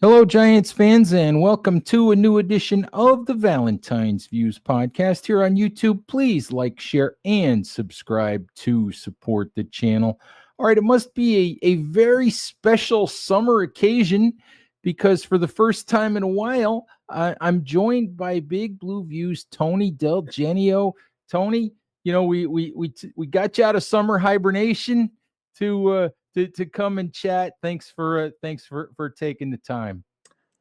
Hello, Giants fans, and welcome to a new edition of the Valentine's Views podcast here on YouTube. Please like, share, and subscribe to support the channel. All right, it must be a very special summer occasion because for the first time in a while, I'm joined by Big Blue Views Tony DelGenio. Tony, we got you out of summer hibernation to come and chat. Thanks for taking the time.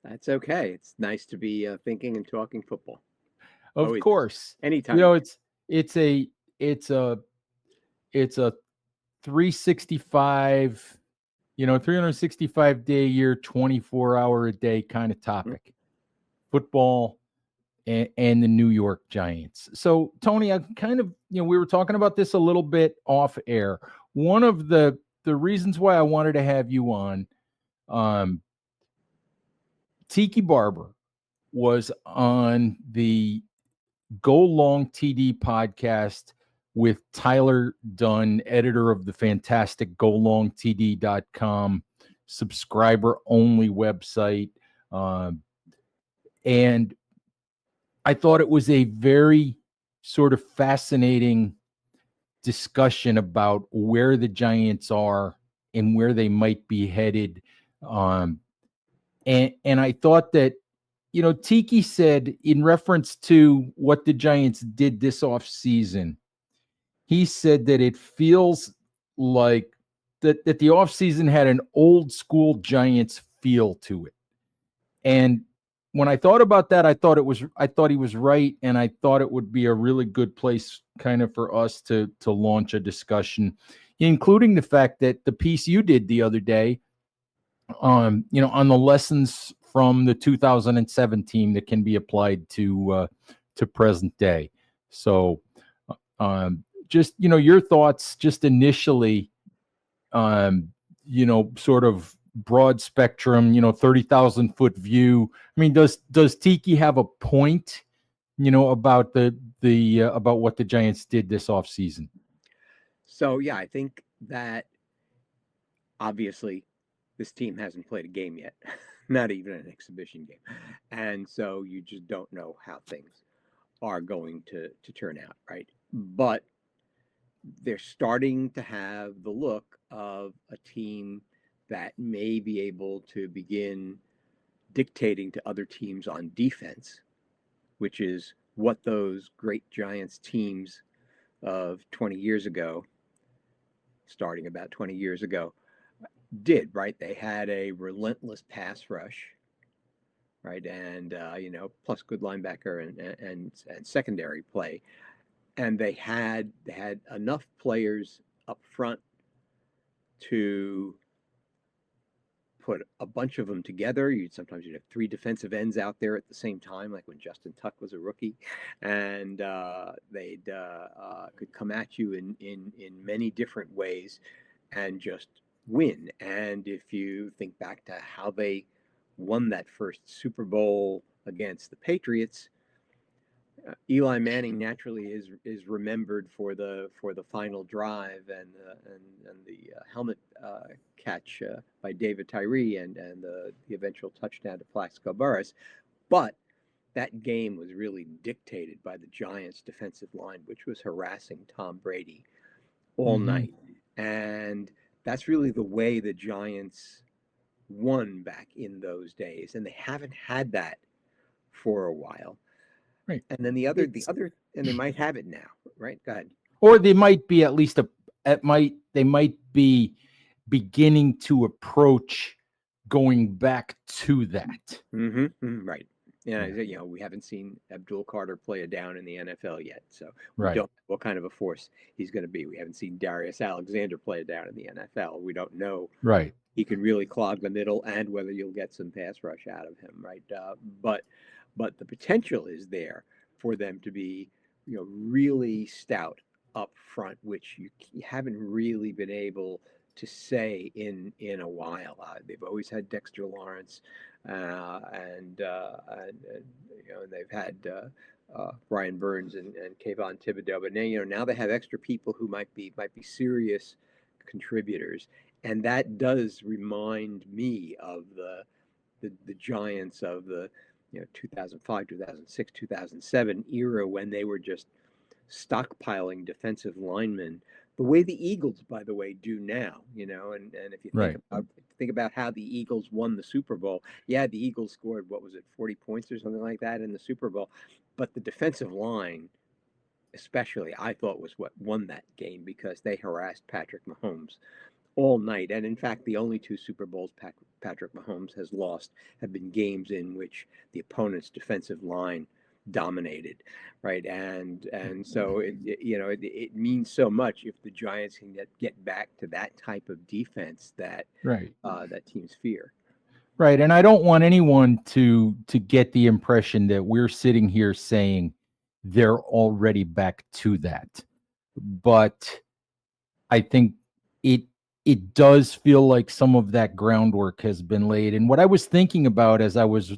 That's okay. It's nice to be thinking and talking football. Of Always is. course, you Anytime. know it's a it's a it's a 365 365 day a year, 24-hour a day kind of topic. Football and the New York Giants. So Tony, I kind of we were talking about this a little bit off air. One of the reasons why I wanted to have you on, um, Tiki Barber was on the Go Long TD podcast with Tyler Dunn, editor of the fantastic golongtd.com subscriber only website. And I thought it was a very sort of fascinating discussion about where the Giants are and where they might be headed. And I thought that, Tiki said in reference to what the Giants did this offseason, he said that it feels like that the offseason had an old school Giants feel to it. And when I thought about that, I thought he was right, and I thought it would be a really good place kind of for us to launch a discussion, including the fact that the piece you did the other day, on the lessons from the 2007 team that can be applied to present day. So, just your thoughts, just initially, sort of broad spectrum, 30,000 foot view. I mean, does Tiki have a point, about about what the Giants did this offseason? So, yeah, I think that obviously this team hasn't played a game yet, not even an exhibition game. And so you just don't know how things are going to turn out, right? But they're starting to have the look of a team that may be able to begin dictating to other teams on defense, which is what those great Giants teams of 20 years ago, starting about 20 years ago, did, right? They had a relentless pass rush, right? And, plus good linebacker and secondary play. And they had enough players up front to put a bunch of them together. You'd have three defensive ends out there at the same time, like when Justin Tuck was a rookie, and they could come at you in many different ways and just win. And if you think back to how they won that first Super Bowl against the Patriots, Eli Manning naturally is remembered for the final drive and the helmet catch by David Tyree and the eventual touchdown to Plaxico Burress, but that game was really dictated by the Giants' defensive line, which was harassing Tom Brady all night, and that's really the way the Giants won back in those days, and they haven't had that for a while. Right. And then and they might have it now, right? Go ahead. Or they might be at least they might be beginning to approach going back to that. Right. Yeah, we haven't seen Abdul Carter play a down in the NFL yet, so we Right. don't know what kind of a force he's going to be. We haven't seen Darius Alexander play a down in the NFL. We don't know Right. he can really clog the middle and whether you'll get some pass rush out of him, right? But the potential is there for them to be, really stout up front, which you haven't really been able to say in a while. They've always had Dexter Lawrence, and they've had Brian Burns and Kayvon Thibodeau, but now they have extra people who might be serious contributors, and that does remind me of the Giants of the 2005, 2006, 2007 era when they were just stockpiling defensive linemen the way the Eagles, by the way, do now. And if you Right. think about how the Eagles won the Super Bowl, yeah, the Eagles scored, what was it, 40 points or something like that in the Super Bowl, but the defensive line, especially, I thought was what won that game because they harassed Patrick Mahomes all night. And in fact, the only two Super Bowls Patrick Mahomes has lost have been games in which the opponent's defensive line dominated, right? And so it means so much if the Giants can get back to that type of defense that Right. that teams fear. Right. And I don't want anyone to get the impression that we're sitting here saying they're already back to that. But I think it does feel like some of that groundwork has been laid. And what I was thinking about as I was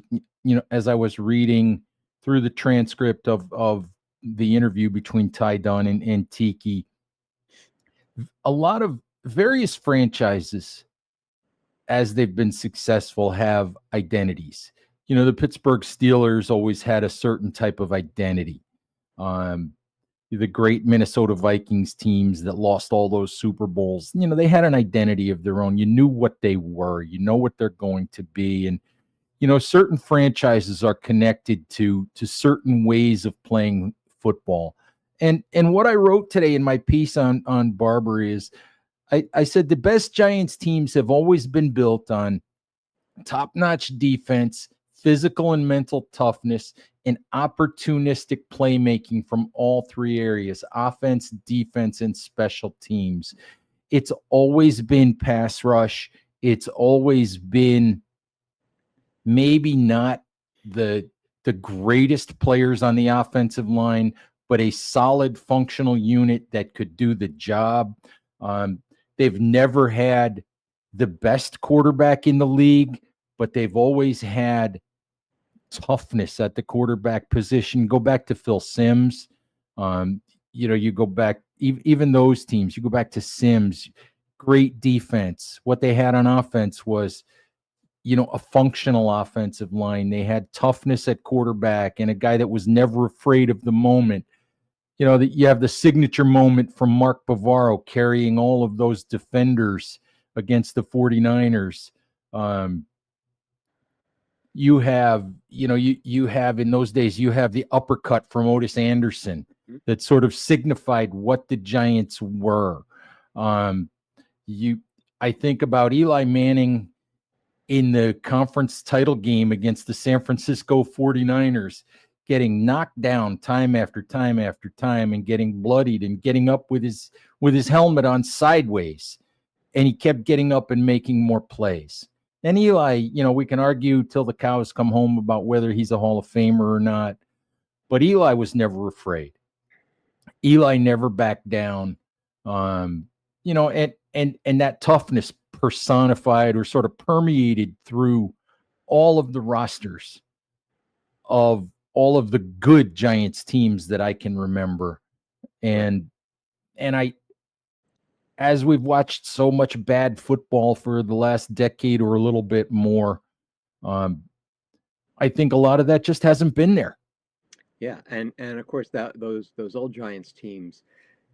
reading through the transcript of the interview between Ty Dunn and Tiki, a lot of various franchises, as they've been successful, have identities. The Pittsburgh Steelers always had a certain type of identity. The great Minnesota Vikings teams that lost all those Super Bowls, they had an identity of their own. You knew what they were, what they're going to be. And, certain franchises are connected to certain ways of playing football. And what I wrote today in my piece on Barber is I said the best Giants teams have always been built on top-notch defense, physical and mental toughness, and opportunistic playmaking from all three areas: offense, defense, and special teams. It's always been pass rush. It's always been maybe not the greatest players on the offensive line, but a solid functional unit that could do the job. They've never had the best quarterback in the league, but they've always had toughness at the quarterback position. Go back to Phil Simms. You go back, even those teams, you go back to Simms, great defense. What they had on offense was, a functional offensive line. They had toughness at quarterback and a guy that was never afraid of the moment. That you have the signature moment from Mark Bavaro carrying all of those defenders against the 49ers. You have in those days, you have the uppercut from Otis Anderson that sort of signified what the Giants were. I think about Eli Manning in the conference title game against the San Francisco 49ers, getting knocked down time after time after time and getting bloodied and getting up with his helmet on sideways. And he kept getting up and making more plays. And Eli, we can argue till the cows come home about whether he's a Hall of Famer or not, but Eli was never afraid. Eli never backed down. And that toughness personified or sort of permeated through all of the rosters of all of the good Giants teams that I can remember. And as we've watched so much bad football for the last decade or a little bit more, I think a lot of that just hasn't been there. Yeah, and of course those old Giants teams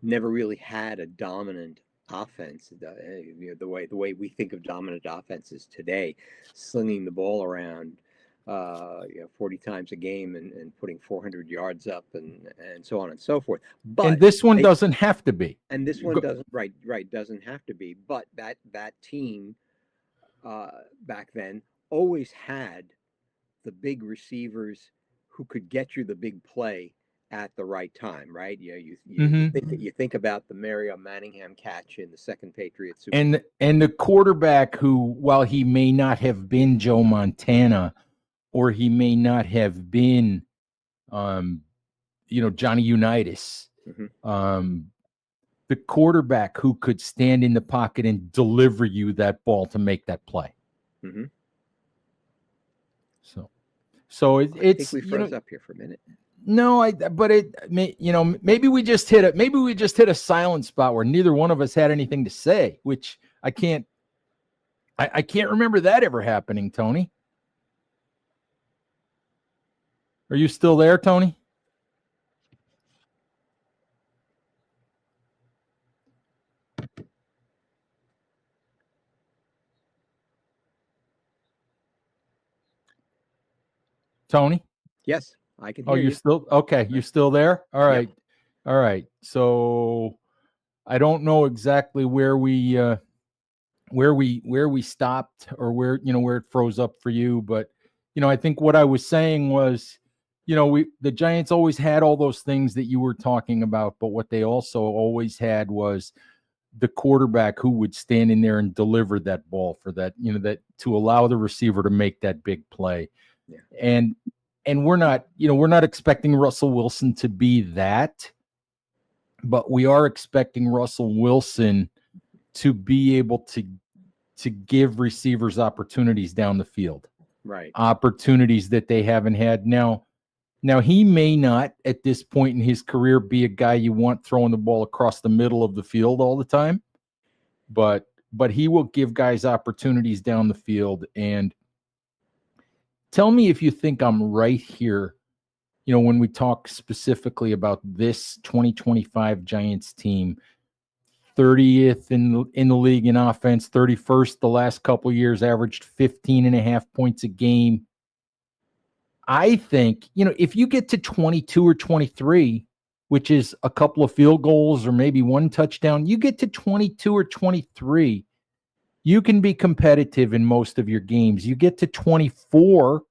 never really had a dominant offense. The way we think of dominant offenses today, slinging the ball around 40 times a game and putting 400 yards up and so on and so forth. And this one doesn't have to be. And this one doesn't doesn't have to be. But that team back then always had the big receivers who could get you the big play at the right time, right? You think about the Mario Manningham catch in the second Patriots Super Bowl. And the quarterback who, while he may not have been Joe Montana, or he may not have been, Johnny Unitas, the quarterback who could stand in the pocket and deliver you that ball to make that play. Mm-hmm. So it's. I think we froze up here for a minute. No, maybe we just hit a silent spot where neither one of us had anything to say, which I can't remember that ever happening, Tony. Are you still there, Tony? Tony? Yes, I can Oh, hear you're you. still okay. You're still there? All Yep. right. All right. So I don't know exactly where we stopped, or where it froze up for you, but I think what I was saying was, the Giants always had all those things that you were talking about, but what they also always had was the quarterback who would stand in there and deliver that ball for that, that to allow the receiver to make that big play. Yeah. And we're not expecting Russell Wilson to be that, but we are expecting Russell Wilson to be able to give receivers opportunities down the field, Right. opportunities that they haven't had. Now he may not at this point in his career be a guy you want throwing the ball across the middle of the field all the time, but he will give guys opportunities down the field. And tell me if you think I'm right here, when we talk specifically about this 2025 Giants team. 30th in the league in offense, 31st the last couple years, averaged 15 and a half points a game. I think, if you get to 22 or 23, which is a couple of field goals or maybe one touchdown, you get to 22 or 23, you can be competitive in most of your games. You get to 24,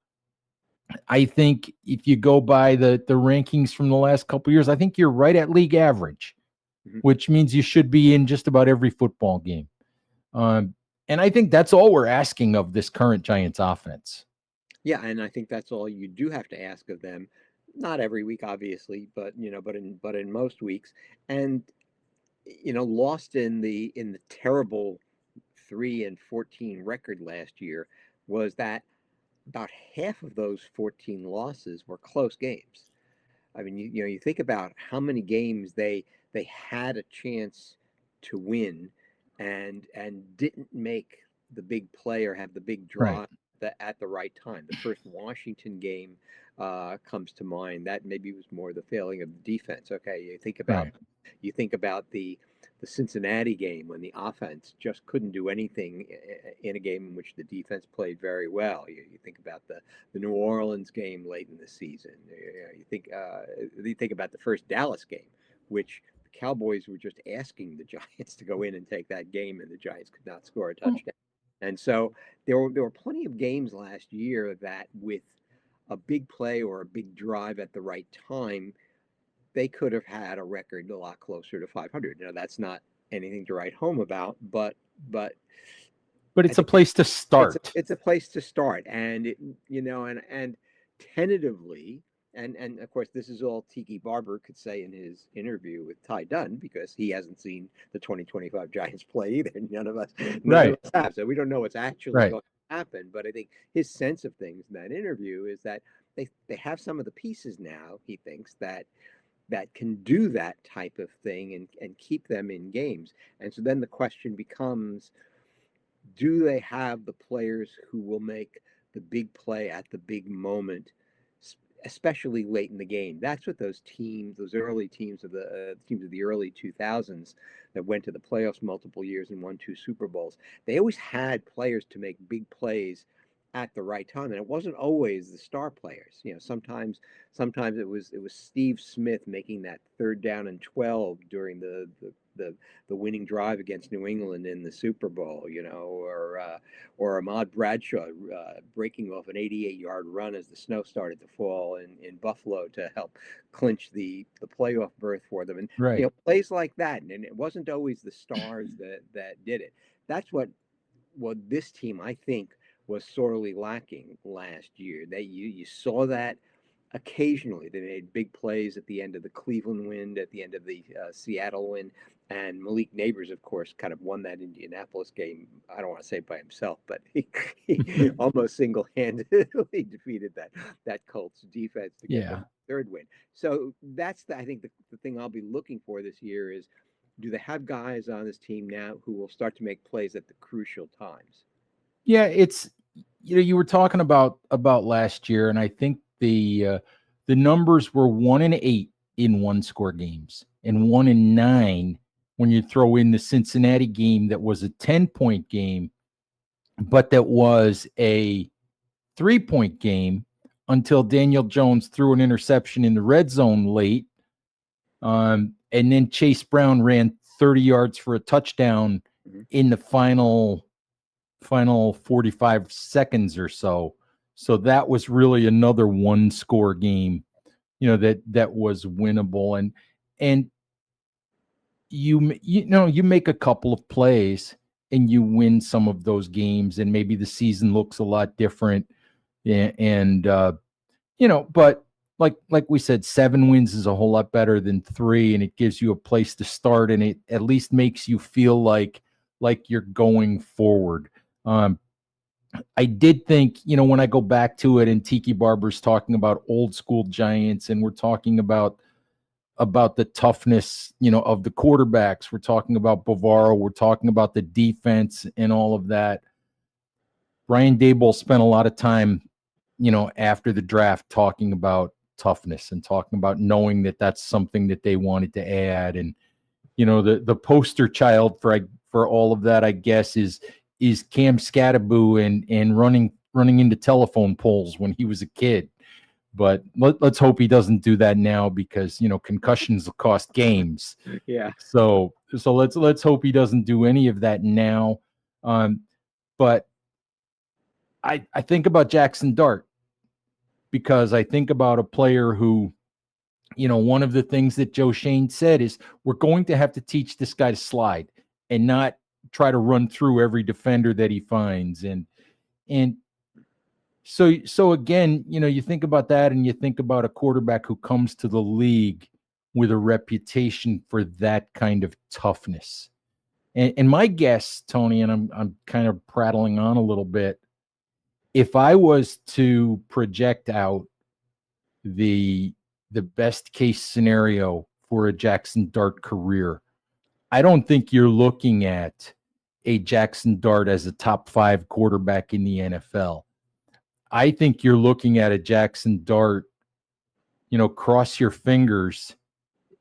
I think if you go by the rankings from the last couple of years, I think you're right at league average, Mhm. which means you should be in just about every football game. And I think that's all we're asking of this current Giants offense. Yeah, and I think that's all you do have to ask of them. Not every week, obviously, but but in most weeks. And lost in the terrible 3-14 record last year was that about half of those 14 losses were close games. I mean, you think about how many games they had a chance to win and didn't make the big play or have the big Right. drive at the right time. The first Washington game comes to mind. That maybe was more the failing of the defense. Okay, Right. you think about the Cincinnati game when the offense just couldn't do anything in a game in which the defense played very well. You think about the New Orleans game late in the season. You think about the first Dallas game, which the Cowboys were just asking the Giants to go in and take that game, and the Giants could not score a touchdown. And so there were plenty of games last year that with a big play or a big drive at the right time, they could have had a record a lot closer to 500. Now that's not anything to write home about, but But I it's a think place to start. it's a place to start, and and tentatively, and of course this is all Tiki Barber could say in his interview with Ty Dunn because he hasn't seen the 2025 Giants play either. None of Right. us have, so we don't know what's actually Right. going to happen. But I think his sense of things in that interview is that they have some of the pieces now. He thinks that can do that type of thing and keep them in games. And so then the question becomes, do they have the players who will make the big play at the big moment, especially late in the game? That's what those teams, those early teams of the early 2000s that went to the playoffs multiple years and won two Super Bowls. They always had players to make big plays at the right time, and it wasn't always the star players. Sometimes it was Steve Smith making that third down and 12 during the winning drive against New England in the Super Bowl, or Ahmad Bradshaw breaking off an 88-yard run as the snow started to fall in Buffalo to help clinch the playoff berth for them, and Right. plays like that. And it wasn't always the stars that did it. That's what this team, I think, was sorely lacking last year. That you saw that occasionally. They made big plays at the end of the Cleveland win, at the end of the Seattle win, and Malik Neighbors, of course, kind of won that Indianapolis game. I don't want to say by himself, but he almost single-handedly defeated that Colts defense to get Yeah. them third win. So that's I think the thing I'll be looking for this year is, do they have guys on this team now who will start to make plays at the crucial times? Yeah, it's you were talking about last year, and I think the numbers were 1-8 in one-score games and 1-9 when you throw in the Cincinnati game that was a 10-point game, but that was a 3-point game until Daniel Jones threw an interception in the red zone late. And then Chase Brown ran 30 yards for a touchdown in the final 45 seconds or so. So that was really another one-score game, that was winnable. And you make a couple of plays and you win some of those games, and maybe the season looks a lot different. And but like we said, 7 wins is a whole lot better than 3, and it gives you a place to start, and it at least makes you feel like you're going forward. I did think, when I go back to it, and Tiki Barber's talking about old school Giants, and we're talking about the toughness, of the quarterbacks. We're talking about Bavaro. We're talking about the defense and all of that. Brian Daboll spent a lot of time, after the draft talking about toughness and talking about knowing that that's something that they wanted to add. And, the poster child for all of that, I guess, is Cam Scattaboo and running into telephone poles when he was a kid. But let's hope he doesn't do that now, because concussions will cost games. Yeah. So let's hope he doesn't do any of that now. But I think about Jackson Dart, because I think about a player who, one of the things that Joe Shane said is, we're going to have to teach this guy to slide and not try to run through every defender that he finds. And so again, you think about that, and you think about a quarterback who comes to the league with a reputation for that kind of toughness. And my guess, Tony, and I'm kind of prattling on a little bit, if I was to project out the best case scenario for a Jackson Dart career, I don't think you're looking at a Jackson Dart as a top 5 quarterback in the NFL. I think you're looking at a Jackson Dart, cross your fingers,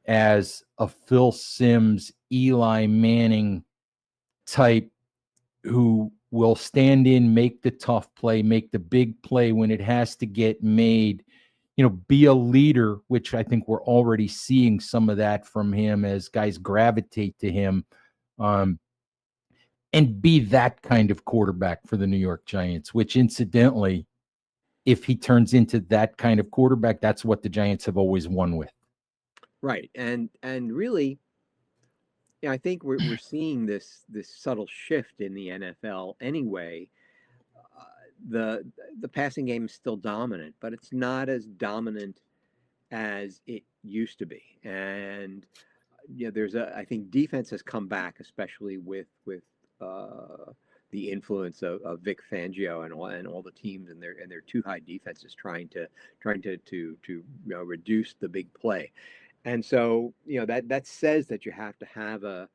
as a Phil Simms, Eli Manning type, who will stand in, make the tough play, make the big play when it has to get made, be a leader, which I think we're already seeing some of that from him as guys gravitate to him, and be that kind of quarterback for the New York Giants, which incidentally, if he turns into that kind of quarterback, that's what the Giants have always won with. Right. And really, yeah, I think we're seeing this subtle shift in the NFL anyway. Uh, the passing game is still dominant, but it's not as dominant as it used to be. And I think defense has come back, especially with uh, the influence of Vic Fangio and all the teams and their too high defenses trying to reduce the big play. And so, that says that you have to have a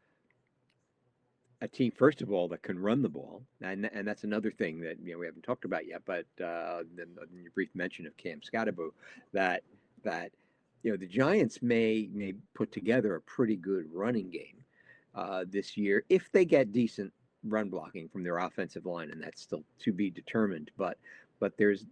team, first of all, that can run the ball, and that's another thing that we haven't talked about yet. But then in your brief mention of Cam Scattaboo, that the Giants may put together a pretty good running game this year if they get decent run blocking from their offensive line, and that's still to be determined. But there's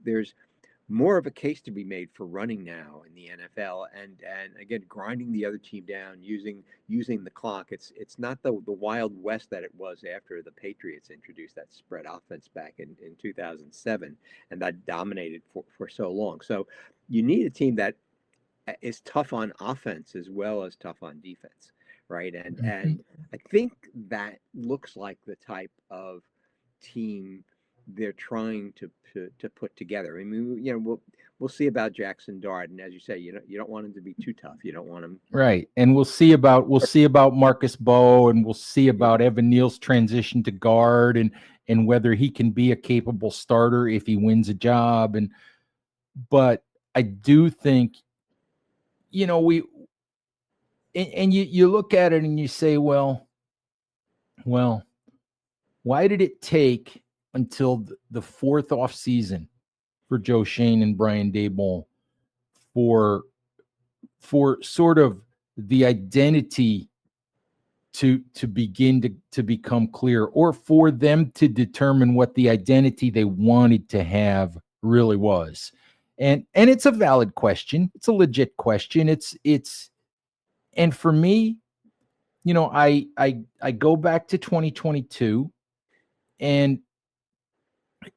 more of a case to be made for running now in the NFL, and again, grinding the other team down, using the clock. It's not the Wild West that it was after the Patriots introduced that spread offense back in 2007, and that dominated for so long. So you need a team that is tough on offense as well as tough on defense, right? And I think that looks like the type of team they're trying to put together. I mean, we'll see about Jackson Dart, and as you say, you don't want him to be too tough. You don't want him right. And we'll see about Marcus Bowe, and we'll see about Evan Neal's transition to guard, and whether he can be a capable starter if he wins a job. But I do think, we and you look at it and you say, well, why did it take until the 4th off season for Joe Shane and Brian Daboll for sort of the identity to begin to become clear, or for them to determine what the identity they wanted to have really was. And it's a valid question. It's a legit question. It's and for me, I go back to 2022, and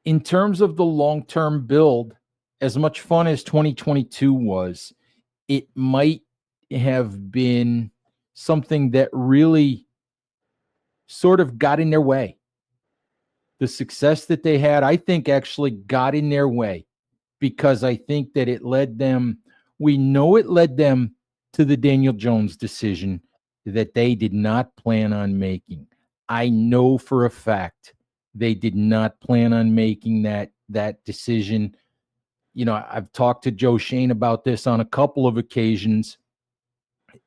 in terms of the long-term build, as much fun as 2022 was, it might have been something that really sort of got in their way. The success that they had, I think, actually got in their way, because I think that we know it led them to the Daniel Jones decision that they did not plan on making. I know for a fact they did not plan on making that decision. I've talked to Joe Shane about this on a couple of occasions,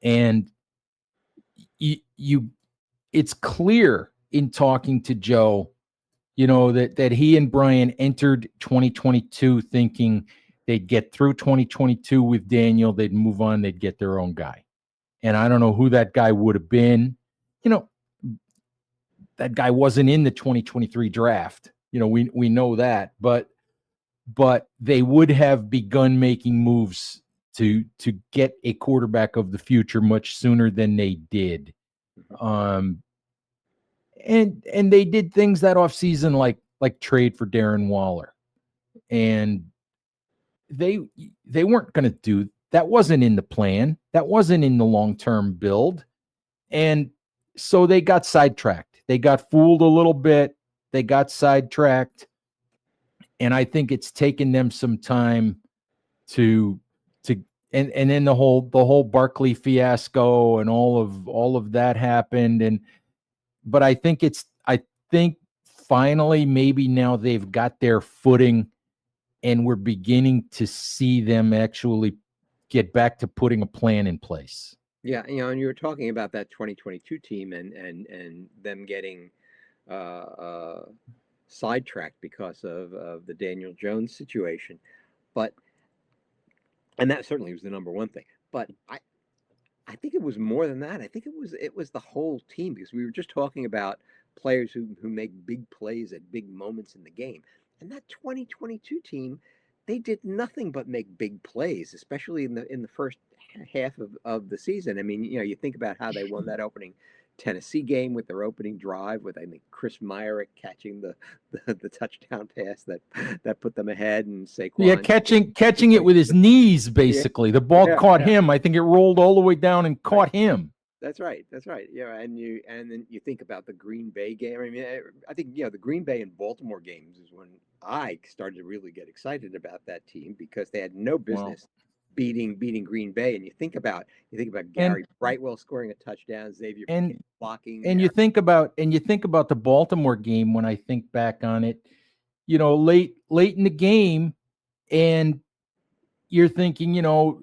and it's clear in talking to Joe, that he and Brian entered 2022 thinking they'd get through 2022 with Daniel, they'd move on, they'd get their own guy. And I don't know who that guy would have been. That guy wasn't in the 2023 draft. We know that, but they would have begun making moves to get a quarterback of the future much sooner than they did. And they did things that offseason like trade for Darren Waller. And they weren't going to do that. Wasn't in the plan. That wasn't in the long-term build. And so they got sidetracked. They got fooled a little bit. They got sidetracked. And I think it's taken them some time to and then the whole Barkley fiasco and all of that happened. But I think finally maybe now they've got their footing, and we're beginning to see them actually get back to putting a plan in place. Yeah, and you were talking about that 2022 team and them getting sidetracked because of the Daniel Jones situation, and that certainly was the number one thing. But I think it was more than that. I think it was the whole team, because we were just talking about players who make big plays at big moments in the game. And that 2022 team, they did nothing but make big plays, especially in the first half of the season. I mean, you think about how they won that opening Tennessee game with their opening drive, with I think Chris Myrick catching the touchdown pass that put them ahead, and Saquon. Yeah, catching it with his knees, basically. The ball caught him. I think it rolled all the way down and caught him. That's right. Yeah, and then you think about the Green Bay game. I mean, I think the Green Bay and Baltimore games is when I started to really get excited about that team, because they had no business beating Green Bay. And you think about Gary Brightwell scoring a touchdown, Xavier blocking, and you think about the Baltimore game. When I think back on it, late in the game, and you're thinking,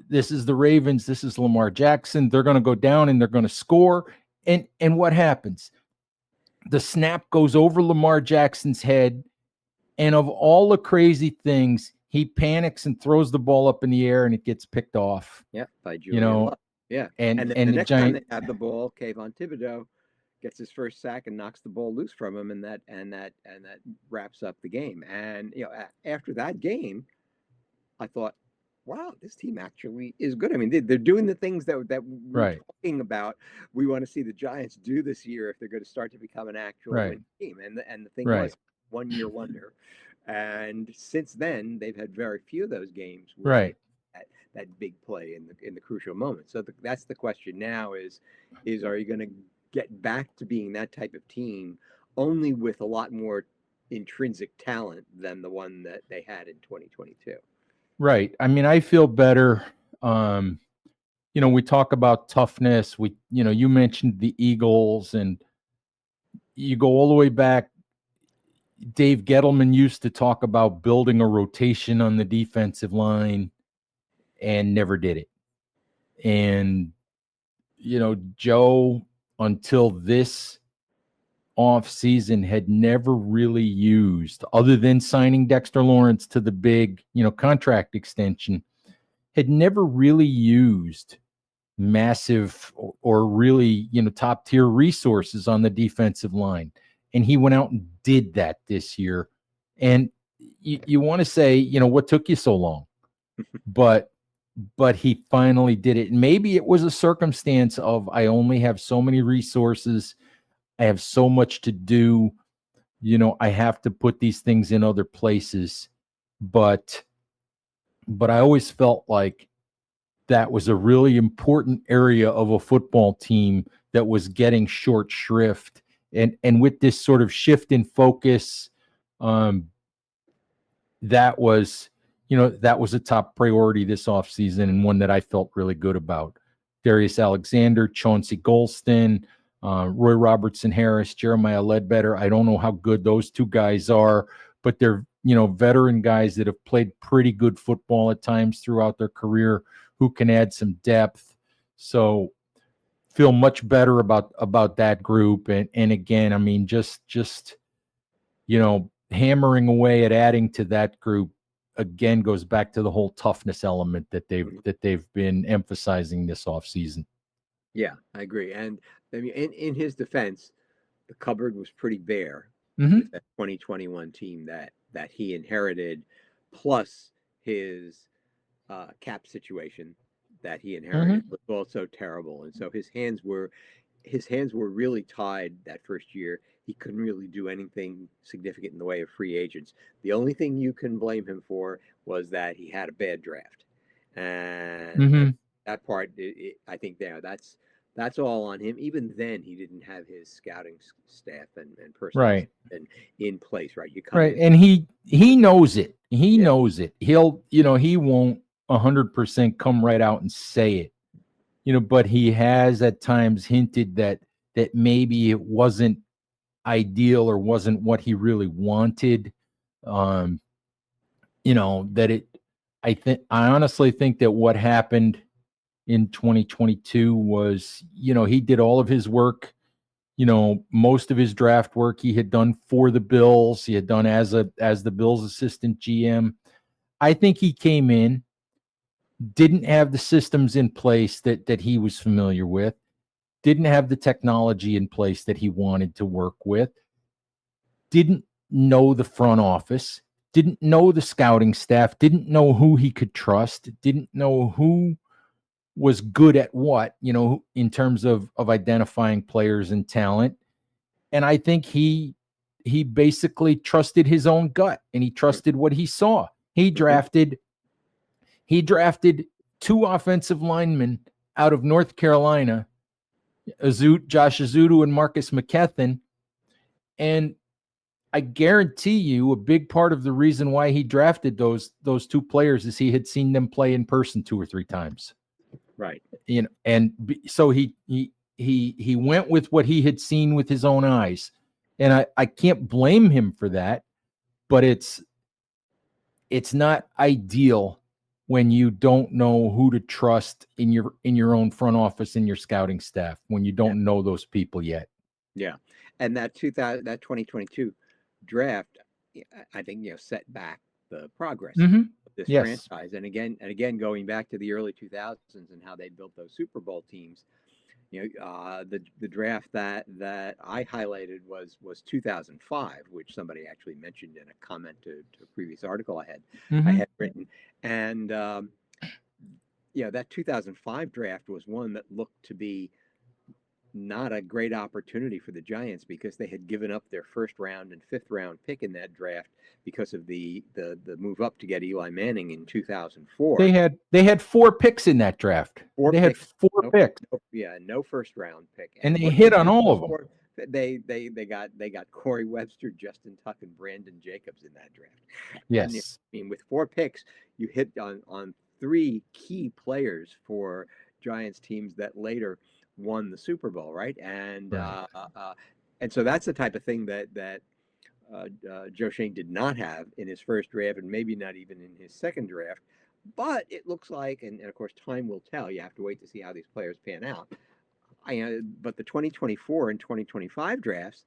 this is the Ravens, this is Lamar Jackson, they're going to go down and they're going to score. And what happens? The snap goes over Lamar Jackson's head, and of all the crazy things, he panics and throws the ball up in the air, and it gets picked off. Yeah, by Julian Love. Yeah, and then the next time they have the ball, Kayvon Thibodeau gets his first sack and knocks the ball loose from him, and that wraps up the game. And after that game, I thought, wow, this team actually is good. I mean, they're doing the things that we're talking about. We want to see the Giants do this year if they're going to start to become an actual winning team. And the thing was, 1 year wonder. And since then, they've had very few of those games where that big play in the crucial moment. So that's the question now: is are you going to get back to being that type of team, only with a lot more intrinsic talent than the one that they had in 2022? Right. I mean, I feel better. We talk about toughness. You mentioned the Eagles, and you go all the way back. Dave Gettleman used to talk about building a rotation on the defensive line and never did it. And, Joe, until this off season, had never really used, other than signing Dexter Lawrence to the big, contract extension, had never really used massive or really, top tier resources on the defensive line. And he went out and did that this year. And you want to say, what took you so long? But he finally did it. And maybe it was a circumstance of, I only have so many resources. I have so much to do. I have to put these things in other places. But I always felt like that was a really important area of a football team that was getting short shrift. And with this sort of shift in focus, that was, that was a top priority this offseason, and one that I felt really good about. Darius Alexander, Chauncey Golston, Roy Robertson Harris, Jeremiah Ledbetter. I don't know how good those two guys are, but they're, veteran guys that have played pretty good football at times throughout their career, who can add some depth. So feel much better about that group. And again, I mean, just hammering away at adding to that group again goes back to the whole toughness element that they've been emphasizing this offseason. Yeah, I agree. And I mean, in his defense, the cupboard was pretty bare Mm-hmm. with that 2021 team that he inherited, plus his cap situation that he inherited Mm-hmm. was also terrible, and so his hands were really tied that first year. He couldn't really do anything significant in the way of free agents. The only thing you can blame him for was that he had a bad draft, and Mm-hmm. that part, I think that's all on him. Even then, he didn't have his scouting staff and personnel Right. in place. Right, you come Right. in, And he knows it. He yeah, knows it. He'll, he won't 100% come right out and say it, but he has at times hinted that maybe it wasn't ideal or wasn't what he really wanted. Um, that it, I honestly think that what happened in 2022 was, he did all of his work, most of his draft work he had done for the Bills. He had done as the Bills assistant GM. I think he came in, didn't have the systems in place that he was familiar with, didn't have the technology in place that he wanted to work with, didn't know the front office, didn't know the scouting staff, didn't know who he could trust, didn't know who was good at what, in terms of identifying players and talent. And I think he basically trusted his own gut, and he trusted what he saw. He drafted two offensive linemen out of North Carolina, Josh Azudu and Marcus McKethan. And I guarantee you a big part of the reason why he drafted those two players is he had seen them play in person two or three times. right. So he went with what he had seen with his own eyes. And I can't blame him for that, but it's not ideal when you don't know who to trust in your own front office and your scouting staff, when you Yeah, don't know those people yet. yeah. And that 2022 draft, yeah, I think, set back the progress Mm-hmm. of this Yes. franchise. And again, going back to the early 2000s and how they built those Super Bowl teams. The draft that I highlighted was 2005, which somebody actually mentioned in a comment to a previous article I Mm-hmm. had written. And that 2005 draft was one that looked to be not a great opportunity for the Giants, because they had given up their first round and fifth round pick in that draft because of the move up to get Eli Manning in 2004. They had four picks in that draft. Four They had picks. four No, picks, no, yeah, no first round pick. and And they what did they hit on get all of them. before? They got Corey Webster, Justin Tuck, and Brandon Jacobs in that draft. And I Yes. mean, with four picks, you hit on three key players for Giants teams that later won the Super Bowl, right? Right. And so that's the type of thing that Joe Shane did not have in his first draft, and maybe not even in his second draft. But it looks like, and of course, time will tell. You have to wait to see how these players pan out. But the 2024 and 2025 drafts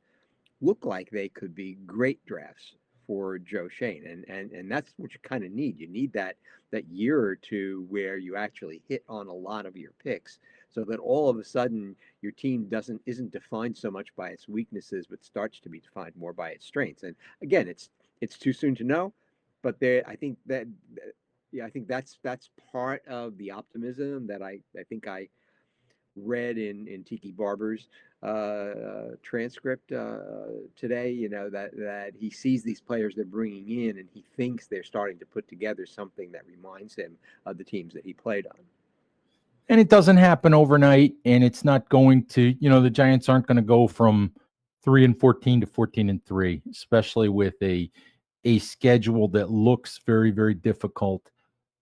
look like they could be great drafts for Joe Shane, and that's what you kind of need. You need that year or two where you actually hit on a lot of your picks, so that all of a sudden your team doesn't isn't defined so much by its weaknesses, but starts to be defined more by its strengths. And again, it's too soon to know, but there, I think that yeah, I think that's part of the optimism that I think I read in Tiki Barber's transcript today. You know that he sees these players they're bringing in, and he thinks they're starting to put together something that reminds him of the teams that he played on. And it doesn't happen overnight, and it's not going to, the Giants aren't going to go from 3-14 to 14-3, especially with a schedule that looks very, very difficult.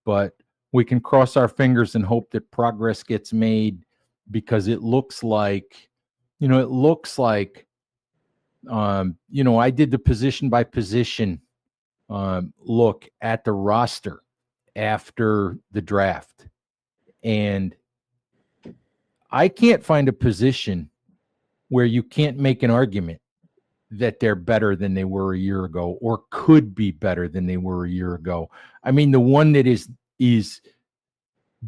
But we can cross our fingers and hope that progress gets made, because it looks like, I did the position by position look at the roster after the draft, and I can't find a position where you can't make an argument that they're better than they were a year ago, or could be better than they were a year ago. I mean, the one that is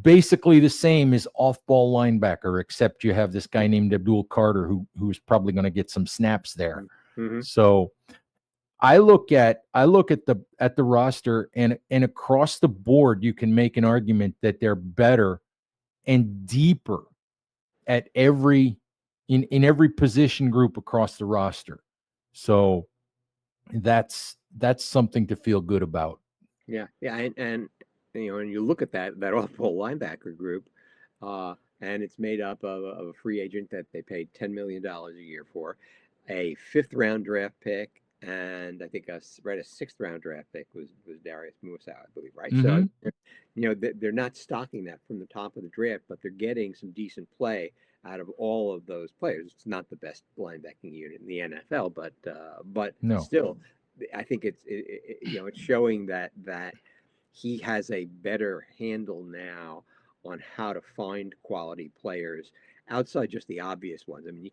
basically the same as off-ball linebacker, except you have this guy named Abdul Carter who's probably going to get some snaps there. Mm-hmm. So I look at the roster, and across the board you can make an argument that they're better and deeper at in every position group across the roster. So that's something to feel good about. Yeah, yeah, and and you look at that awful linebacker group, and it's made up of a free agent that they paid $10 million a year for, a fifth round draft pick, and I think a sixth round draft pick was Darius Musa, I believe, right? So Mm-hmm. they're not stocking that from the top of the draft, but they're getting some decent play out of all of those players. It's not the best linebacking unit in the NFL, but No, still, I think it's showing that he has a better handle now on how to find quality players outside just the obvious ones. I mean, you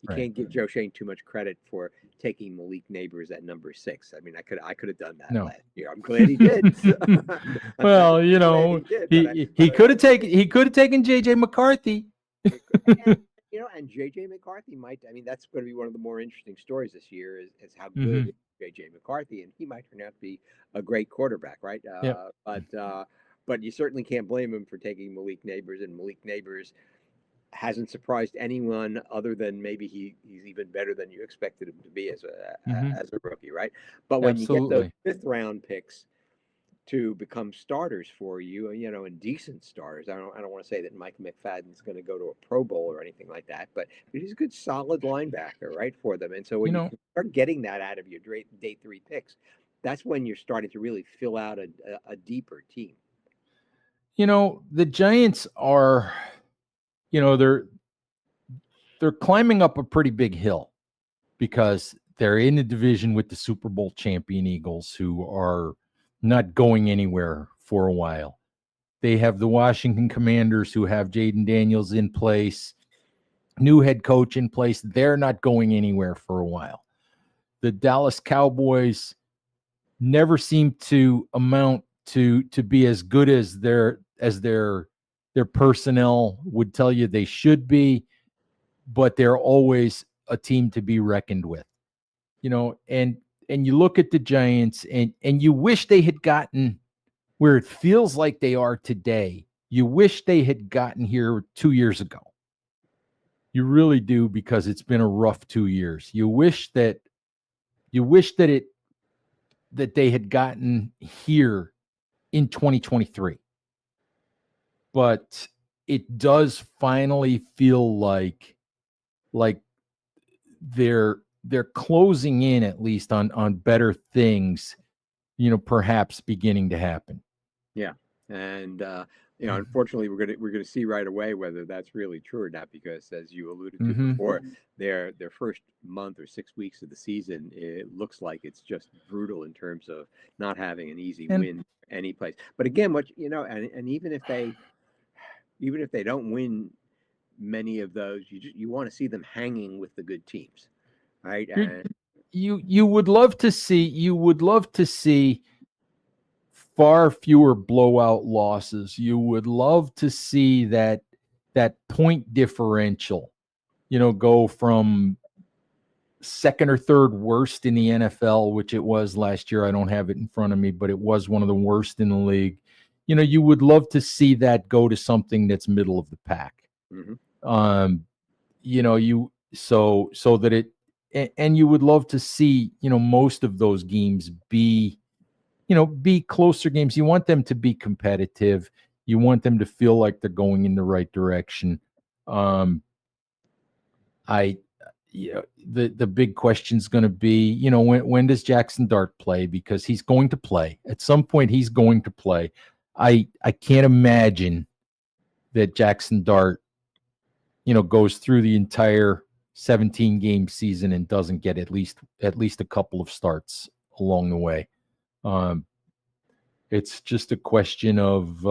right. can't give Joe Shane too much credit for taking Malik Neighbors at number 6. I mean, I could have done that No. last year. I'm glad he did. I'm Well, glad he did, he could have taken JJ McCarthy. and and JJ McCarthy might. I mean, that's going to be one of the more interesting stories this year is how Mm-hmm. good JJ McCarthy, and he might turn out to be a great quarterback, right? Yep. But you certainly can't blame him for taking Malik Neighbors, and Malik Neighbors hasn't surprised anyone other than maybe he's even better than you expected him to be Mm-hmm. as a rookie, right? But when you get those Absolutely. fifth round picks to become starters for you, and decent starters. I don't want to say that Mike McFadden's going to go to a Pro Bowl or anything like that, but he's a good, solid linebacker, right, for them. And so You when you know, start getting that out of your day three picks, that's when you're starting to really fill out a deeper team. the Giants are, you know, they're climbing up a pretty big hill, because they're in the division with the Super Bowl champion Eagles, who are not going anywhere for a while. They have the Washington Commanders, who have Jaden Daniels in place, new head coach in place. They're not going anywhere for a while. The Dallas Cowboys never seem to amount to be as good as their personnel would tell you they should be, but they're always a team to be reckoned with. And you look at the Giants, and you wish they had gotten where it feels like they are today. You wish they had gotten here 2 years ago. You really do, because it's been a rough 2 years. You wish that they had gotten here in 2023. But it does finally feel like they're closing in, at least on better things, perhaps beginning to happen. Yeah, and unfortunately, we're gonna see right away whether that's really true or not, because as you alluded to Mm-hmm. before, their first month or 6 weeks of the season, it looks like it's just brutal in terms of not having an easy And win any place. But again, and even if they don't win many of those, you want to see them hanging with the good teams, right? you're And you would love to see far fewer blowout losses. You would love to see that point differential, go from second or third worst in the NFL, which it was last year. I don't have it in front of me, but it was one of the worst in the league. You would love to see that go to something that's middle of the pack. Mm-hmm. You so that and you would love to see, most of those games be closer games. You want them to be competitive. You want them to feel like they're going in the right direction. I the big question is going to be, when does Jackson Dart play? Because he's going to play at some point. He's going to play. I can't imagine that Jackson Dart goes through the entire 17 game season and doesn't get at least a couple of starts along the way. It's just a question of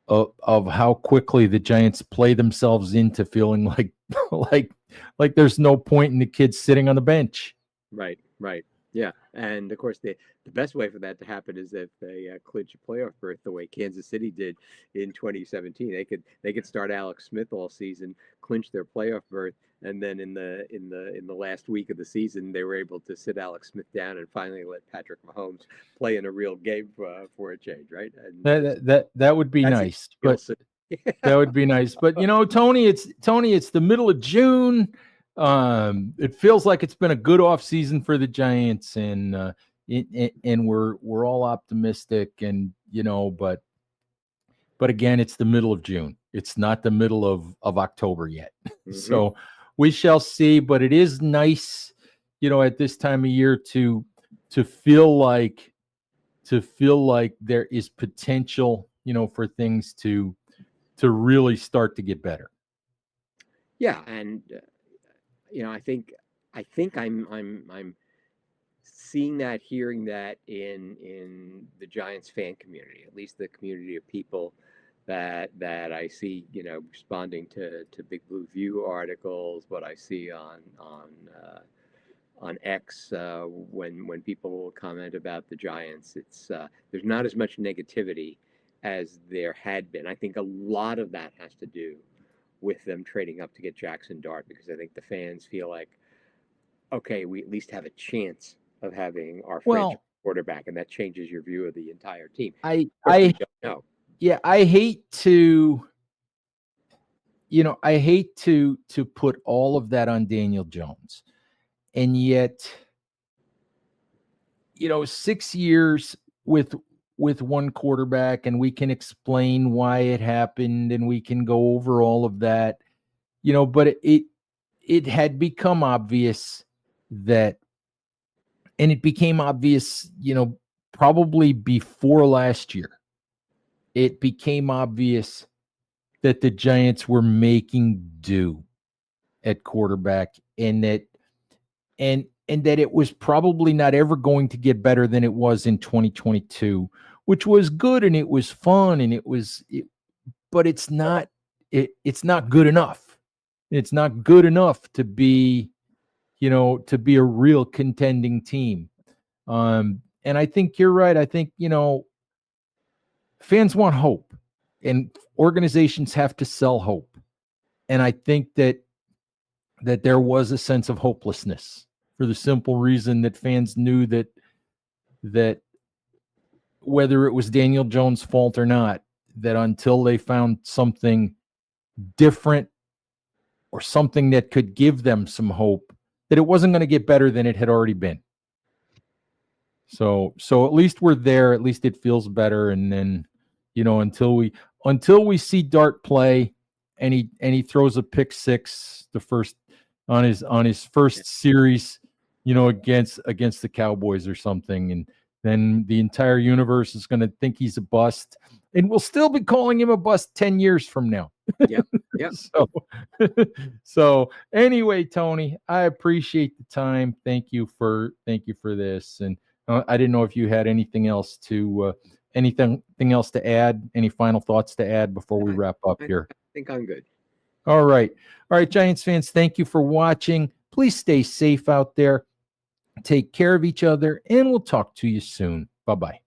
how quickly the Giants play themselves into feeling like like there's no point in the kids sitting on the bench. Right, right. Yeah, and of course the best way for that to happen is if they clinch a playoff berth the way Kansas City did in 2017. They could start Alex Smith all season, clinch their playoff berth, and then in the last week of the season they were able to sit Alex Smith down and finally let Patrick Mahomes play in a real game for a change, right? And That would be that's nice, real but that would be nice. But Tony, it's the middle of June. It feels like it's been a good off season for the Giants, and we're all optimistic, and but again, it's the middle of June. It's not the middle of October yet. Mm-hmm. So we shall see. But it is nice, at this time of year to feel like there is potential, for things to really start to get better. Yeah, and I think I'm seeing that, hearing that in the Giants fan community, at least the community of people that I see, responding to Big Blue View articles, what I see on X, when people comment about the Giants. It's there's not as much negativity as there had been. I think a lot of that has to do with them trading up to get Jackson Dart, because I think the fans feel like, okay, we at least have a chance of having our franchise quarterback, and that changes your view of the entire team. I don't know. Yeah, I hate to put all of that on Daniel Jones. And yet, 6 years with one quarterback, and we can explain why it happened, and we can go over all of that, but it had become obvious that, and it became obvious, probably before last year, it became obvious that the Giants were making do at quarterback, and that it was probably not ever going to get better than it was in 2022, which was good and it was fun and but it's not good enough. It's not good enough to be, to be a real contending team. And I think you're right. I think, fans want hope, and organizations have to sell hope. And I think that there was a sense of hopelessness, for the simple reason that fans knew that whether it was Daniel Jones' fault or not, that until they found something different or something that could give them some hope, that it wasn't going to get better than it had already been. So at least we're there. At least it feels better. And then, until we see Dart play, and he throws a pick six, the first on his first series, against the Cowboys or something, and then the entire universe is going to think he's a bust, and we'll still be calling him a bust 10 years from now. Yep. Yep. So anyway, Tony, I appreciate the time. Thank you for this. And I didn't know if you had anything else to add, any final thoughts to add before we wrap up here. I think I'm good. All right, Giants fans, thank you for watching. Please stay safe out there. Take care of each other, and we'll talk to you soon. Bye bye.